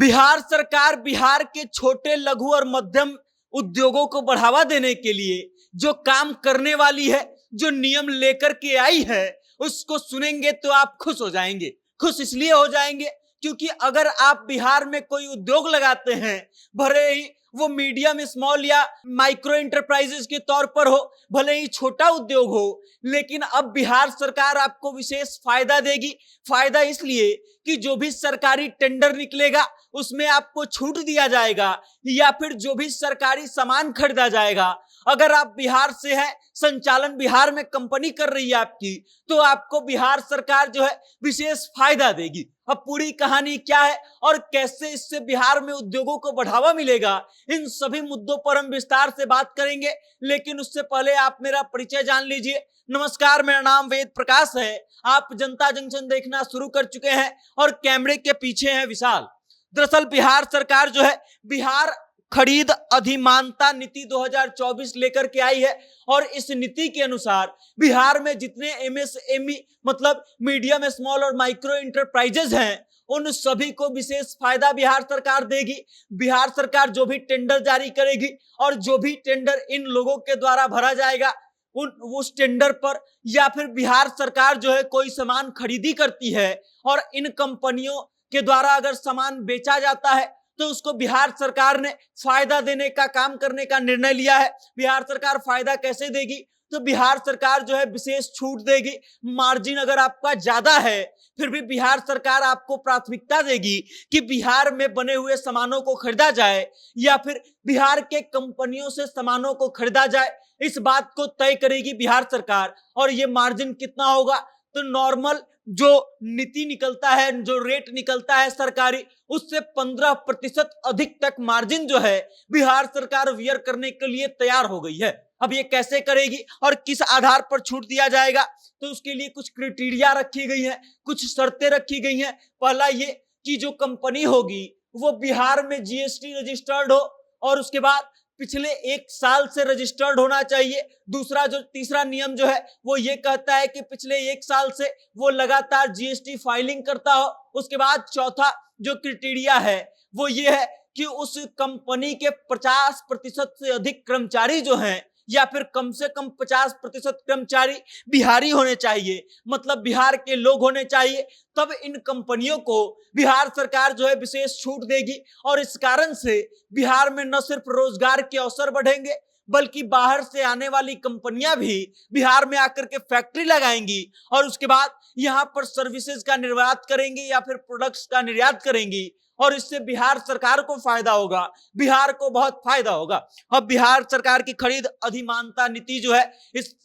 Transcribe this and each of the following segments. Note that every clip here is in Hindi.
बिहार सरकार बिहार के छोटे लघु और मध्यम उद्योगों को बढ़ावा देने के लिए जो काम करने वाली है, जो नियम लेकर के आई है, उसको सुनेंगे तो आप खुश हो जाएंगे। खुश इसलिए हो जाएंगे क्योंकि अगर आप बिहार में कोई उद्योग लगाते हैं, भले ही वो मीडियम स्मॉल या माइक्रो इंटरप्राइजेस के तौर पर हो, भले ही छोटा उद्योग हो, लेकिन अब बिहार सरकार आपको विशेष फायदा देगी। फायदा इसलिए कि जो भी सरकारी टेंडर निकलेगा उसमें आपको छूट दिया जाएगा, या फिर जो भी सरकारी सामान खरीदा जाएगा, अगर आप बिहार से हैं, संचालन बिहार में कंपनी कर रही है आपकी, तो आपको बिहार सरकार जो है विशेष फायदा देगी। अब पूरी कहानी क्या है और कैसे इससे बिहार में उद्योगों को बढ़ावा मिलेगा, इन सभी मुद्दों पर हम विस्तार से बात करेंगे। लेकिन उससे पहले आप मेरा परिचय जान लीजिए। नमस्कार, मेरा नाम वेद प्रकाश है। आप जनता जंक्शन देखना शुरू कर चुके हैं और कैमरे के पीछे है विशाल। दरअसल बिहार सरकार जो है बिहार खरीद अधिमानता नीति 2024 लेकर के आई है, और इस नीति के अनुसार बिहार में जितने एमएसएमई मतलब मीडियम स्मॉल और माइक्रो इंटरप्राइजेज हैं, उन सभी को विशेष फायदा बिहार सरकार देगी। बिहार सरकार जो भी टेंडर जारी करेगी और जो भी टेंडर इन लोगों के द्वारा भरा जाएगा, उस टेंडर पर, या फिर बिहार सरकार जो है कोई सामान खरीदी करती है और इन कंपनियों के द्वारा अगर सामान बेचा जाता है, तो उसको बिहार सरकार ने फायदा देने का काम करने का निर्णय लिया है। बिहार सरकार फायदा कैसे देगी? तो बिहार सरकार जो है विशेष छूट देगी। मार्जिन अगर आपका ज्यादा है, फिर भी बिहार सरकार आपको प्राथमिकता देगी कि बिहार में बने हुए सामानों को खरीदा जाए या फिर बिहार के कंपनियों से सामानों को खरीदा जाए। इस बात को तय करेगी बिहार सरकार। और ये मार्जिन कितना होगा? तो नॉर्मल जो नीति निकलता है, जो रेट निकलता है सरकारी, उससे 15% अधिक तक मार्जिन जो है बिहार सरकार वियर करने के लिए तैयार हो गई है। अब ये कैसे करेगी और किस आधार पर छूट दिया जाएगा? तो उसके लिए कुछ क्राइटेरिया रखी गई है, कुछ शर्तें रखी गई हैं। पहला ये कि जो कंपनी होगी वो बिहार में जीएसटी रजिस्टर्ड हो, और उसके बाद पिछले 1 साल से रजिस्टर्ड होना चाहिए। दूसरा जो तीसरा नियम जो है वो ये कहता है कि पिछले 1 साल से वो लगातार जीएसटी फाइलिंग करता हो। उसके बाद चौथा जो क्राइटेरिया है वो ये है कि उस कंपनी के 50% से अधिक कर्मचारी जो हैं, या फिर कम से कम 50% कर्मचारी बिहारी होने चाहिए, मतलब बिहार के लोग होने चाहिए। तब इन कंपनियों को बिहार सरकार जो है विशेष छूट देगी, और इस कारण से बिहार में न सिर्फ रोजगार के अवसर बढ़ेंगे, बल्कि बाहर से आने वाली कंपनियां भी बिहार में आकर के फैक्ट्री लगाएंगी और उसके बाद यहाँ पर सर्विसेज का निर्यात करेंगी या फिर प्रोडक्ट्स का निर्यात करेंगी, और इससे बिहार सरकार को फायदा होगा, बिहार को बहुत फायदा होगा। अब बिहार सरकार की खरीद अधिमानता नीति जो है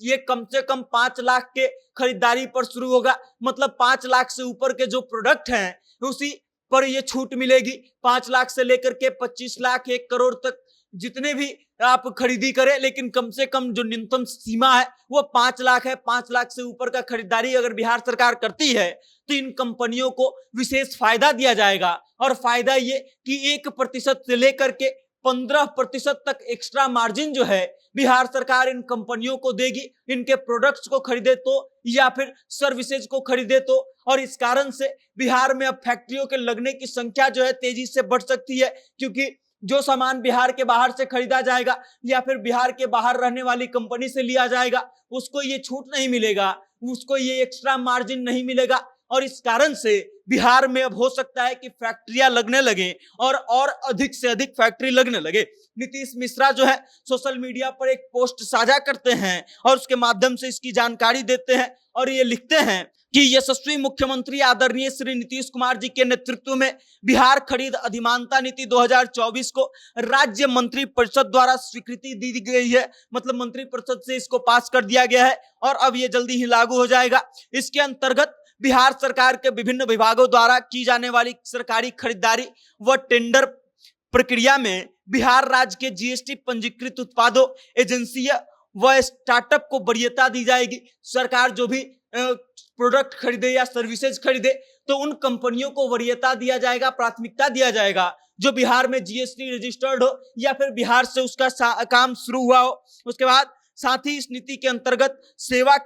ये कम से कम 5 लाख के खरीदारी पर शुरू होगा, मतलब 5 लाख से ऊपर के जो प्रोडक्ट हैं उसी पर ये छूट मिलेगी। 5 लाख से लेकर के 25 लाख 1 करोड़ तक जितने भी आप खरीदी करें, लेकिन कम से कम जो न्यूनतम सीमा है वो 5 लाख है। 5 लाख से ऊपर का खरीदारी अगर बिहार सरकार करती है तो इन कंपनियों को विशेष फायदा दिया जाएगा, और फायदा ये कि 1% से लेकर के 15% तक एक्स्ट्रा मार्जिन जो है बिहार सरकार इन कंपनियों को देगी, इनके प्रोडक्ट्स को खरीदे तो या फिर सर्विसेज को खरीदे तो। और इस कारण से बिहार में अब फैक्ट्रियों के लगने की संख्या जो है तेजी से बढ़ सकती है, क्योंकि जो सामान बिहार के बाहर से खरीदा जाएगा या फिर बिहार के बाहर रहने वाली कंपनी से लिया जाएगा, उसको ये छूट नहीं मिलेगा, उसको ये एक्स्ट्रा मार्जिन नहीं मिलेगा, और इस कारण से बिहार में अब हो सकता है कि फैक्ट्रियां लगने लगे और अधिक से अधिक फैक्ट्री लगने लगे। नीतीश मिश्रा जो है सोशल मीडिया पर एक पोस्ट साझा करते हैं और उसके माध्यम से इसकी जानकारी देते हैं, और ये लिखते हैं कि यशस्वी मुख्यमंत्री आदरणीय श्री नीतीश कुमार जी के नेतृत्व में बिहार खरीद अधिमानता नीति 2024 को राज्य मंत्री परिषद द्वारा स्वीकृति दी गई है, मतलब मंत्री परिषद से इसको पास कर दिया गया है और अब ये जल्दी ही लागू हो जाएगा। इसके अंतर्गत बिहार सरकार के विभिन्न विभागों द्वारा की जाने वाली सरकारी खरीदारी व टेंडर प्रक्रिया में बिहार राज्य के जीएसटी पंजीकृत उत्पादों, एजेंसियां व स्टार्टअप को वरीयता दी जाएगी। सरकार जो भी प्रोडक्ट खरीदे या सर्विसेज खरीदे तो उन कंपनियों को वरीयता दिया जाएगा, प्राथमिकता दिया जाएगा जो बिहार में जीएसटी रजिस्टर्ड हो या फिर बिहार से उसका काम शुरू हुआ हो। उसके बाद साथ ही इस नीति के अंतर्गत सेवा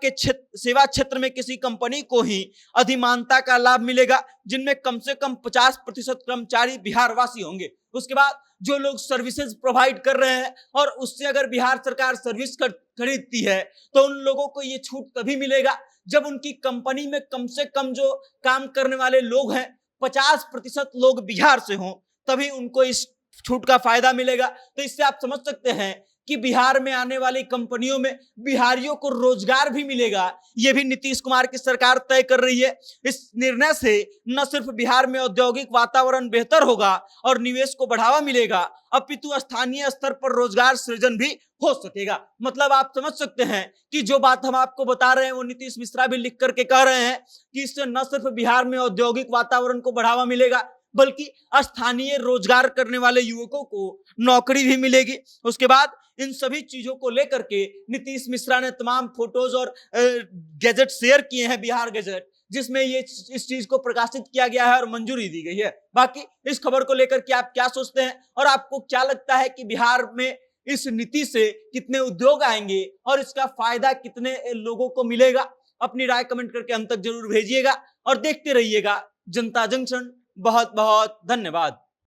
क्षेत्र में किसी कंपनी को ही अधिमानता का लाभ मिलेगा, जिनमें कम से कम 50% कर्मचारी बिहार वासी होंगे। उसके बाद जो लोग सर्विसेज प्रोवाइड कर रहे हैं और उससे अगर बिहार सरकार सर्विस खरीदती है तो उन लोगों को ये छूट तभी मिलेगा जब उनकी कंपनी में कम से कम जो काम करने वाले लोग हैं 50% लोग बिहार से हों, तभी उनको इस छूट का फायदा मिलेगा। तो इससे आप समझ सकते हैं कि बिहार में आने वाली कंपनियों में बिहारियों को रोजगार भी मिलेगा। यह भी नीतीश कुमार की सरकार तय कर रही है। इस निर्णय से न सिर्फ बिहार में औद्योगिक वातावरण बेहतर होगा और निवेश को बढ़ावा मिलेगा, अपितु स्थानीय स्तर पर रोजगार सृजन भी हो सकेगा। मतलब आप समझ सकते हैं कि जो बात हम आपको बता रहे हैं वो नीतीश मिश्रा भी लिख करके कह रहे हैं कि इससे न सिर्फ बिहार में औद्योगिक वातावरण को बढ़ावा मिलेगा बल्कि स्थानीय रोजगार करने वाले युवकों को नौकरी भी मिलेगी। उसके बाद इन सभी चीजों को लेकर के नीतीश मिश्रा ने तमाम फोटोज और गैजेट शेयर किए हैं, बिहार गैजेट, जिसमें ये इस चीज को प्रकाशित किया गया है और मंजूरी दी गई है। बाकी इस खबर को लेकर के आप क्या सोचते हैं और आपको क्या लगता है कि बिहार में इस नीति से कितने उद्योग आएंगे और इसका फायदा कितने लोगों को मिलेगा? अपनी राय कमेंट करके हम तक जरूर भेजिएगा और देखते रहिएगा जनता जंक्शन। बहुत बहुत धन्यवाद।